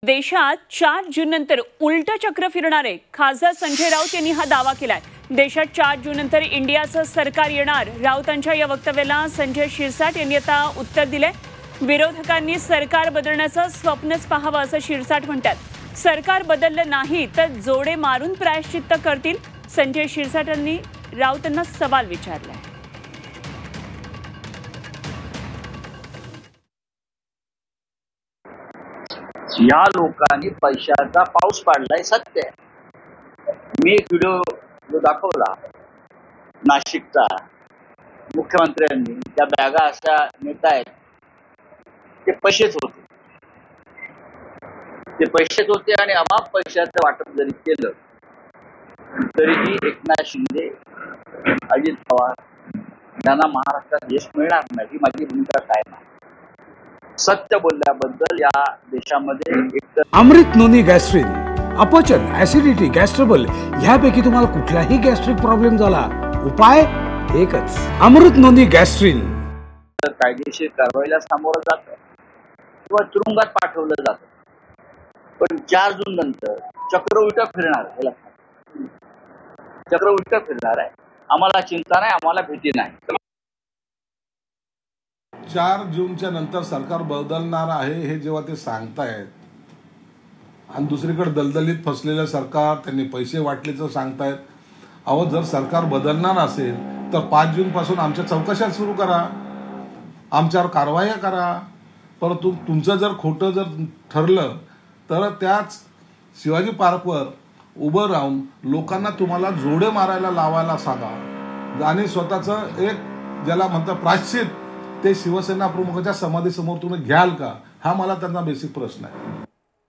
देशात 4 जून नंतर उलट चक्र फिरणारे खासदार संजय राऊत यांनी हा दावा केलाय। देशात 4 जून नंतर इंडियाचं सरकार येणार। राऊतांच्या या वक्तव्याला संजय शिरसाट यांनी आता उत्तर दिले। विरोधकांनी सरकार बदलण्याचं स्वप्नच पाहावं असं शिरसाट म्हणतात। सरकार बदललं नाही तर जोडे मारून प्रायश्चित्त करतील। संजय शिरसाट यांनी राऊतांना सवाल विचारलाय। या लोकांनी पैशाचा पाऊस पाडलाय, सत्य आहे। मी एक व्हिडिओ जो दाखवला नाशिकचा, मुख्यमंत्र्यांनी त्या बॅगा अशा नेत आहेत, ते पैसेच होते आणि अमाप पैशाचं वाटप जरी केलं तरीही एकनाथ शिंदे, अजित पवार यांना महाराष्ट्रात यश मिळणार नाही। ही माझी भूमिका कायम आहे। सत्य बोलल्याबद्दल या देशामध्ये एक अमृत नोनी गॅस्ट्रिन, अपचन, ऍसिडिटी, गॅस्ट्रबल ह्यापैकी तुम्हाला कुठलाही गॅस्ट्रिक प्रॉब्लेम झाला, उपाय एकच, अमृत नोनी गॅस्ट्रिन। कायदेशीर कारवाईला सामोरं जातं किंवा तुरुंगात पाठवलं जातं, पण 4 जून नंतर चक्र उलटं फिरणार आहे। चक्र उलटं फिरणार आहे। आम्हाला चिंता नाही, आम्हाला भीती नाही। 4 जूनच्या नंतर सरकार बदलणार आहे हे जेव्हा ते सांगतायत आणि दुसरीकडे दलदलीत फसलेलं सरकार, त्यांनी पैसे वाटल्याचं सांगतायत। अहो, जर सरकार बदलणार असेल तर 5 जून पासून आमच्या चौकशा सुरू करा, आमच्यावर कारवाया करा। परंतु तुमचं जर खोटं जर ठरलं तर त्याच शिवाजी पार्कवर उभं राहून लोकांना तुम्हाला जोडे मारायला लावायला सांगा आणि स्वतःचं एक ज्याला म्हणतात प्रायश्चित ते शिवसेना प्रमुखाच्या समाधीसमोर तुम्ही घ्याल का, हा मला त्यांना बेसिक प्रश्न आहे।